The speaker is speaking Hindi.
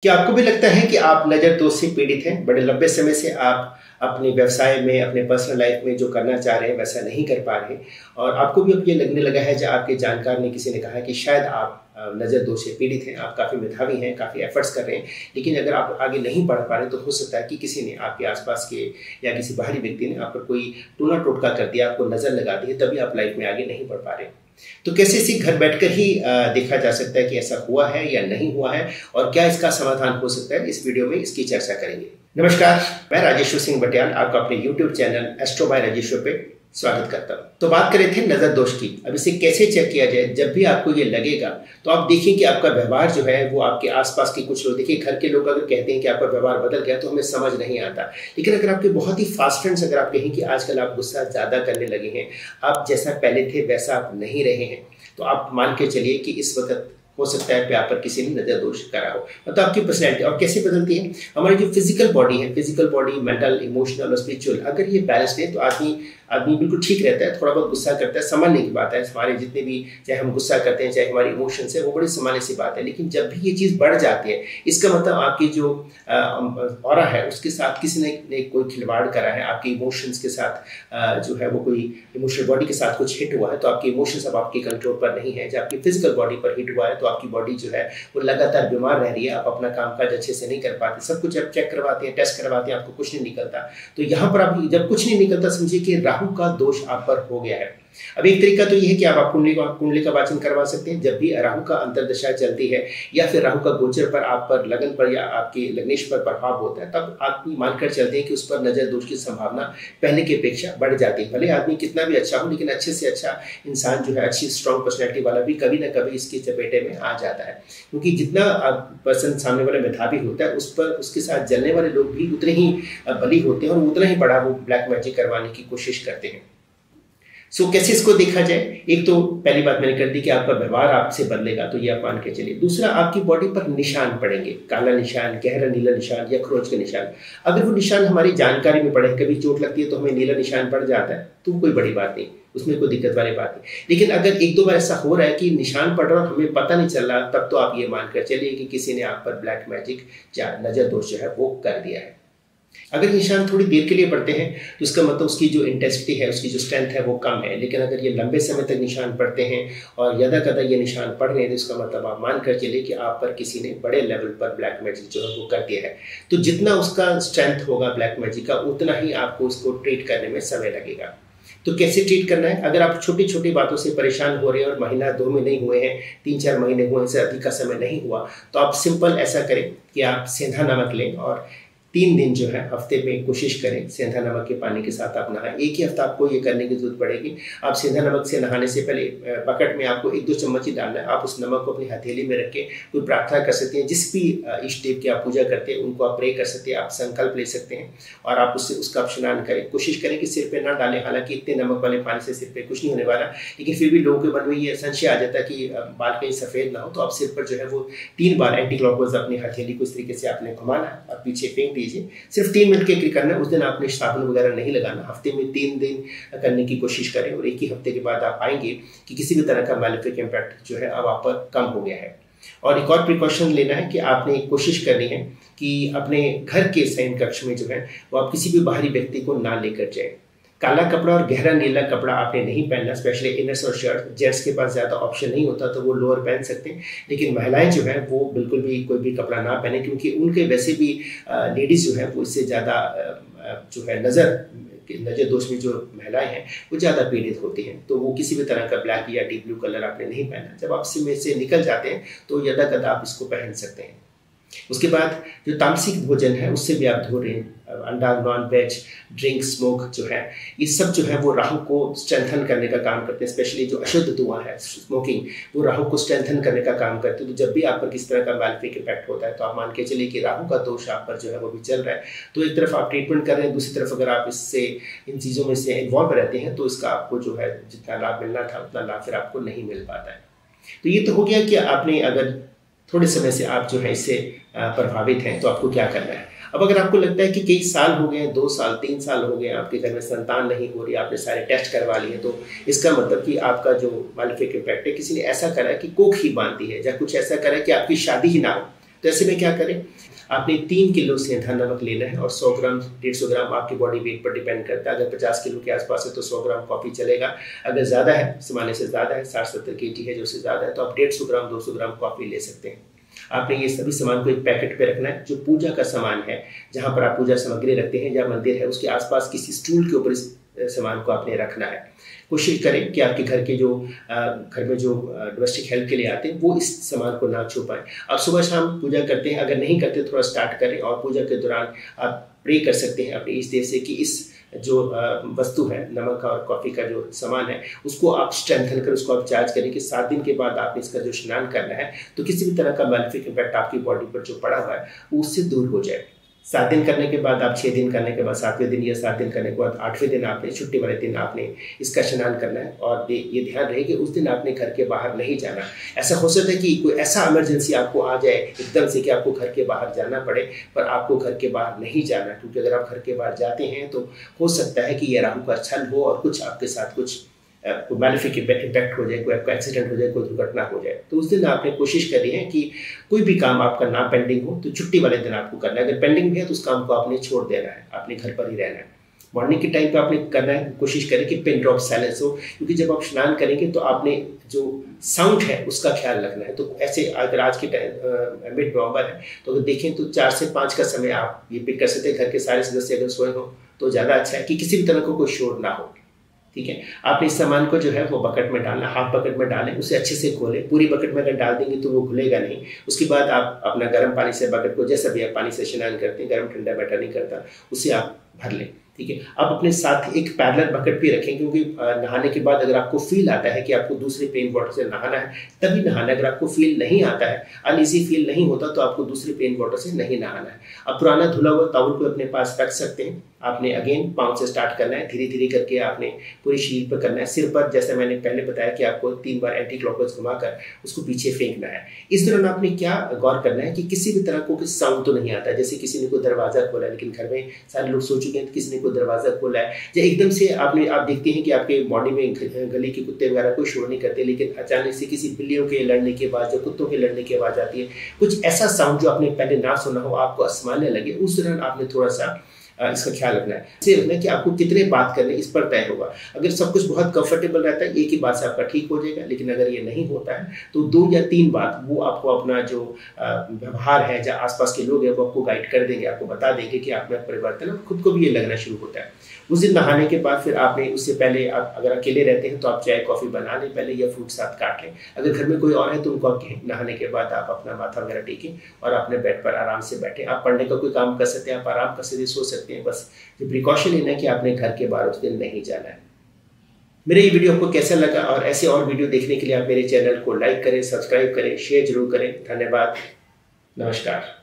क्या आपको भी लगता है कि आप नज़र दोष से पीड़ित हैं? बड़े लंबे समय से आप अपने व्यवसाय में, अपने पर्सनल लाइफ में जो करना चाह रहे हैं, वैसा नहीं कर पा रहे और आपको भी अब ये लगने लगा है, जो आपके जानकार ने किसी ने कहा कि शायद आप नज़र दोष से पीड़ित हैं, आप काफ़ी मेधावी हैं, काफ़ी एफर्ट्स कर रहे हैं, लेकिन अगर आप आगे नहीं बढ़ पा रहे, तो हो सकता है कि किसी ने आपके आसपास के या किसी बाहरी व्यक्ति ने आप पर कोई टोना टोटका कर दिया, आपको नज़र लगा दी है, तभी आप लाइफ में आगे नहीं बढ़ पा रहे। तो कैसे इसे घर बैठकर ही देखा जा सकता है कि ऐसा हुआ है या नहीं हुआ है और क्या इसका समाधान हो सकता है, इस वीडियो में इसकी चर्चा करेंगे। नमस्कार, मैं राजेश्वर सिंह बटियाल आपका अपने YouTube channel astro by Rajeshwar पे स्वागत करता हूँ। तो बात कर रहे थे नज़र दोष की। अब इसे कैसे चेक किया जाए? जब भी आपको ये लगेगा तो आप देखिए कि आपका व्यवहार जो है वो आपके आसपास के कुछ लोग, देखिए घर के लोग अगर कहते हैं कि आपका व्यवहार बदल गया तो हमें समझ नहीं आता, लेकिन अगर आपके बहुत ही फास्ट फ्रेंड्स अगर आप कहें कि आजकल आप गुस्सा ज़्यादा करने लगे हैं, आप जैसा पहले थे वैसा आप नहीं रहे हैं, तो आप मान के चलिए कि इस वक्त हो सकता है आप पर किसी ने नज़र दोष करा हो। मतलब आपकी पर्सनैलिटी और कैसे बदलती है, हमारी जो फिजिकल बॉडी है, फिजिकल बॉडी, मेंटल, इमोशनल और स्पिरिचुअल, अगर ये बैलेंस है तो आदमी बिल्कुल ठीक रहता है। थोड़ा बहुत गुस्सा करता है, सामान्य की बात है, हमारे जितने भी, चाहे हम गुस्सा करते हैं, चाहे हमारी इमोशंस है, वो बड़ी सामान्य सी बात है। लेकिन जब भी ये चीज़ बढ़ जाती है, इसका मतलब आपकी जो ऑरा है उसके साथ किसी ने कोई खिलवाड़ करा है, आपके इमोशंस के साथ जो है वो कोई इमोशनल बॉडी के साथ कुछ हिट हुआ है, तो आपके इमोशंस अब आपके कंट्रोल पर नहीं है। जब आपकी फिजिकल बॉडी पर हिट हुआ है तो आपकी बॉडी जो है वो लगातार बीमार रह रही है, आप अपना कामकाज अच्छे से नहीं कर पाते, सब कुछ आप चेक करवाते हैं, टेस्ट करवाते हैं, आपको कुछ नहीं निकलता। तो यहाँ पर आप जब कुछ नहीं निकलता, समझिए कि राहु का दोष आप पर हो गया है। अब एक तरीका तो यह है कि आप कुंडली का वाचन करवा सकते हैं। जब भी राहु का अंतर्दशा चलती है या फिर राहु का गोचर पर आप पर, लगन पर या आपके लग्नेश पर प्रभाव होता है, तब आप मानकर चलते हैं कि उस पर नजर दोष की संभावना पहले की अपेक्षा बढ़ जाती है। भले आदमी कितना भी अच्छा हो, लेकिन अच्छे से अच्छा इंसान जो है, अच्छी स्ट्रॉन्ग पर्सनैलिटी वाला भी कभी ना कभी इसकी चपेटे में आ जाता है, क्योंकि जितना पर्सन सामने वाला मेधावी होता है, उस पर उसके साथ जलने वाले लोग भी उतने ही बली होते हैं और उतना ही बड़ा वो ब्लैक मैजिक करवाने की कोशिश करते हैं। कैसे इसको देखा जाए? एक तो पहली बात मैंने कर दी कि आपका व्यवहार आपसे बदलेगा, तो ये आप मान के चलिए। दूसरा, आपकी बॉडी पर निशान पड़ेंगे, काला निशान, गहरा नीला निशान या खरोच के निशान। अगर वो निशान हमारी जानकारी में पड़े, कभी चोट लगती है तो हमें नीला निशान पड़ जाता है, तो कोई बड़ी बात नहीं, उसमें कोई दिक्कत वाली बात नहीं। लेकिन अगर एक दो बार ऐसा हो रहा है कि निशान पड़ रहा है और हमें पता नहीं चल रहा, तब तो आप ये मानकर चलिए कि किसी ने आप पर ब्लैक मैजिक या नजर दोष जो है वो कर दिया है। अगर निशान थोड़ी देर के लिए पड़ते हैं तो इसका मतलब उसकी जो इंटेंसिटी है, उसकी जो स्ट्रेंथ है वो कम है। लेकिन अगर ये लंबे समय तक निशान पड़ते हैं और यदा कदा ये निशान पड़ रहे हैं, तो इसका मतलब आप मान कर चलिए कि आप पर किसी ने बड़े लेवल पर ब्लैक मैजिक जो है वो कर दिया है। तो जितना उसका स्ट्रेंथ होगा ब्लैक मैजिक का, उतना ही आपको उसको ट्रीट करने में समय लगेगा। तो कैसे ट्रीट करना है? अगर आप छोटी छोटी बातों से परेशान हो रहे हैं और महीना दो में नहीं हुए हैं, 3-4 महीने हुए, इससे अधिक का समय नहीं हुआ, तो आप सिंपल ऐसा करें कि आप सेंधा नमक लें और 3 दिन जो है हफ्ते में कोशिश करें सेंधा नमक के पानी के साथ आप नहाएं। एक ही हफ्ता आपको ये करने की जरूरत पड़ेगी। आप सेंधा नमक से नहाने से पहले बकेट में आपको 1-2 चम्मच ही डालना है। आप उस नमक को अपनी हथेली में रख के कोई प्रार्थना कर सकते हैं, जिस भी इष्ट देव की आप पूजा करते हैं उनको आप प्रे कर सकते हैं, आप संकल्प ले सकते हैं और आप उसका स्नान करें। कोशिश करें कि सिर पे ना डालें, हालांकि इतने नमक वाले पानी से सिर पे कुछ नहीं होने वाला, लेकिन फिर भी लोगों के मन में ये संशय आ जाता है कि बाल कहीं सफ़ेद ना हो, तो आप सिर पर जो है वो 3 बार एंटी क्लॉकवाइज अपनी हथेली को इस तरीके से आपने घुमाना है और पीछे फेंक दीजिए। सिर्फ 3 मिनट के लिए करना है। उस दिन आपने साबुन वगैरह नहीं लगाना। हफ्ते में 3 दिन करने की कोशिश करें और एक ही हफ्ते के बाद आप पाएंगे कि किसी भी तरह का मैलेफिक इम्पैक्ट जो है अब आप पर कम हो गया है। और एक और प्रिकॉशन लेना है कि आपने कोशिश करनी है कि अपने घर के शयन कक्ष में जो है वो आप किसी भी बाहरी व्यक्ति को ना लेकर जाए। काला कपड़ा और गहरा नीला कपड़ा आपने नहीं पहनना, स्पेशली इनर्स और शर्ट। जेंट्स के पास ज़्यादा ऑप्शन नहीं होता तो वो लोअर पहन सकते हैं, लेकिन महिलाएं जो है वो बिल्कुल भी कोई भी कपड़ा ना पहने, क्योंकि उनके वैसे भी लेडीज़ जो है वो इससे ज़्यादा जो है नज़र दोष में जो महिलाएं हैं वो ज़्यादा पीड़ित होती हैं। तो वो किसी भी तरह का ब्लैक या डीप ब्लू कलर आपने नहीं पहना। जब आप इसमें से निकल जाते हैं तो यदा कदा आप इसको पहन सकते हैं। उसके बाद जो तामसिक भोजन है उससे भी आप दूर रहें। अंडा, नॉन वेज, ड्रिंक, स्मोक जो है, ये सब जो है वो राहु को स्ट्रेंथन करने का काम करते हैं। स्पेशली जो अशुद्ध धुआं है, स्मोकिंग, वो राहु को स्ट्रेंथन करने का काम करते हैं। तो जब भी आप पर किस तरह का मैलेफिक इफेक्ट होता है तो आप मान के चलिए कि राहु का दोष आप पर जो है वो भी चल रहा है। तो एक तरफ आप ट्रीटमेंट कर रहे हैं, दूसरी तरफ अगर आप इन चीज़ों में से इन्वॉल्व रहते हैं तो इसका आपको जो है जितना लाभ मिलना था उतना लाभ फिर आपको नहीं मिल पाता है। तो ये तो हो गया कि आपने अगर थोड़े समय से आप जो है इससे प्रभावित हैं तो आपको क्या करना है। अब अगर आपको लगता है कि कई साल हो गए, 2 साल 3 साल हो गए, आपके घर में संतान नहीं हो रही, आपने सारे टेस्ट करवा लिए, तो इसका मतलब कि आपका जो मैलेफिक इम्पैक्ट है किसी ने ऐसा करा है कि कोख ही बांधी है या कुछ ऐसा करा है कि आपकी शादी ही ना हो, तो ऐसे में क्या करें, आपने 3 किलो सेंधा नमक लेना है और 100 ग्राम 150 ग्राम आपकी बॉडी वेट पर डिपेंड करता है। अगर 50 किलो के आसपास है तो 100 ग्राम कॉफ़ी चलेगा। अगर ज़्यादा है, सामान्य से ज़्यादा है, 60-70 kg है जो से ज़्यादा है, तो आप 150 ग्राम 200 ग्राम कॉफ़ी ले सकते हैं। आपने ये सभी सामान को एक पैकेट पे रखना है। जो पूजा का सामान है, जहाँ पर आप पूजा सामग्री रखते हैं या मंदिर है, उसके आसपास किसी स्टूल के ऊपर इस सामान को आपने रखना है। कोशिश करें कि आपके घर में जो डोमेस्टिक हेल्प के लिए आते हैं वो इस सामान को ना छू पाएं। आप सुबह शाम पूजा करते हैं, अगर नहीं करते थोड़ा स्टार्ट करें और पूजा के दौरान आप प्रे कर सकते हैं अपने इष्ट देव से कि इस जो वस्तु है, नमक और कॉफ़ी का जो सामान है, उसको आप स्ट्रेंथन कर उसको आप चार्ज करें कि 7 दिन के बाद आपने इसका जो स्नान करना है तो किसी भी तरह का मैलेफिक इम्पैक्ट आपकी बॉडी पर जो पड़ा हुआ है वो उससे दूर हो जाए। 7 दिन करने के बाद आप 6 दिन करने के बाद 7वें दिन या 7 दिन करने के बाद 8वें दिन आपने छुट्टी वाले दिन आपने इसका स्नान करना है। और ये ध्यान रहे कि उस दिन आपने घर के बाहर नहीं जाना। ऐसा हो सकता है कि कोई ऐसा इमरजेंसी आपको आ जाए एकदम से कि आपको घर के बाहर जाना पड़े, पर आपको घर के बाहर नहीं जाना, क्योंकि अगर आप घर के बाहर जाते हैं तो हो सकता है कि ये राहु का छल हो और कुछ आपके साथ कुछ मैलेफिक इम्पैक्ट हो जाए, कोई आपका एक्सीडेंट हो जाए, कोई दुर्घटना हो जाए। तो उस दिन आपने कोशिश करी है कि कोई भी काम आपका ना पेंडिंग हो तो छुट्टी वाले दिन आपको करना है। अगर पेंडिंग भी है तो उस काम को आपने छोड़ देना है, आपने घर पर ही रहना है। मॉर्निंग के टाइम पे आपने करना है, कोशिश करें कि पिन ड्रॉप साइलेंस हो, क्योंकि जब आप स्नान करेंगे तो आपने जो साउंड है उसका ख्याल रखना है। तो ऐसे अगर आज के टाइम मिड नवंबर है तो अगर देखें तो 4 से 5 का समय आप ये पिक कर सकते हैं। घर के सारे सदस्य अगर सोए हो तो ज़्यादा अच्छा है कि किसी भी तरह का कोई शोर ना हो। ठीक है, आपने इस सामान को जो है वो बकेट में डालना, हाफ बकेट में डालें, उसे अच्छे से खोलें। पूरी बकेट में अगर डाल देंगे तो वो घुलेगा नहीं। उसके बाद आप अपना गर्म पानी से बकेट को, जैसा भी आप पानी से स्नान करते हैं, गर्म ठंडा मैटर नहीं करता, उसे आप भर लें। ठीक है, आप अपने साथ एक पैरेलल बकेट भी रखें, क्योंकि नहाने के बाद अगर आपको फील आता है कि आपको दूसरे प्लेन वाटर से नहाना है तभी नहाना। अगर आपको फील नहीं आता है, अनईजी फील नहीं होता, तो आपको दूसरे प्लेन वाटर से नहीं नहाना है। अब पुराना धुला हुआ टॉवल को अपने पास रख सकते हैं। आपने अगेन पाँव से स्टार्ट करना है, धीरे धीरे करके आपने पूरी शरीर पर करना है। सिर पर जैसे मैंने पहले बताया कि आपको 3 बार एंटी क्लॉकवाइज घुमाकर उसको पीछे फेंकना है। इस दौरान आपने क्या गौर करना है कि किसी भी तरह को साउंड तो नहीं आता। जैसे किसी ने कोई दरवाजा खोला है, लेकिन घर में सारे लोग सो चुके हैं, तो किसी ने कोई दरवाजा खोला है, या एकदम से आप देखते हैं कि आपके बॉडी में गली के कुत्ते वगैरह कोई शोर नहीं करते, लेकिन अचानक से किसी बिल्लियों के लड़ने की आवाज़ या कुत्तों के लड़ने की आवाज़ आती है। कुछ ऐसा साउंड जो आपने पहले ना सुना हो, आपको असामान्य लगे, उस दौरान आपने थोड़ा सा इसका ख्याल रखना है। इसे रखना है कि आपको कितने बात करने इस पर तय होगा। अगर सब कुछ बहुत कंफर्टेबल रहता है, एक ही बात से आपका ठीक हो जाएगा। लेकिन अगर ये नहीं होता है तो 2 या 3 बात वो आपको अपना जो व्यवहार है, जहाँ आसपास के लोग हैं, वो आपको गाइड कर देंगे, आपको बता देंगे कि आप में परिवर्तन है। खुद को भी ये लगना शुरू होता है। उस दिन नहाने के बाद फिर आपने उससे पहले, आप अगर अकेले रहते हैं तो आप चाय कॉफ़ी बना लें पहले, या फ्रूट साथ काट लें। अगर घर में कोई और है तो उनको आप नहाने के बाद आप अपना माथा वगैरह टेकें और अपने बेड पर आराम से बैठें। आप पढ़ने का कोई काम कर सकते हैं, आप आराम कर सकते हैं, सो सकते हैं। बस ये प्रिकॉशन लेना है कि आपने घर के बाहर उस दिन नहीं जाना है। मेरा ये वीडियो आपको कैसा लगा, और ऐसे और वीडियो देखने के लिए आप मेरे चैनल को लाइक करें, सब्सक्राइब करें, शेयर जरूर करें। धन्यवाद, नमस्कार।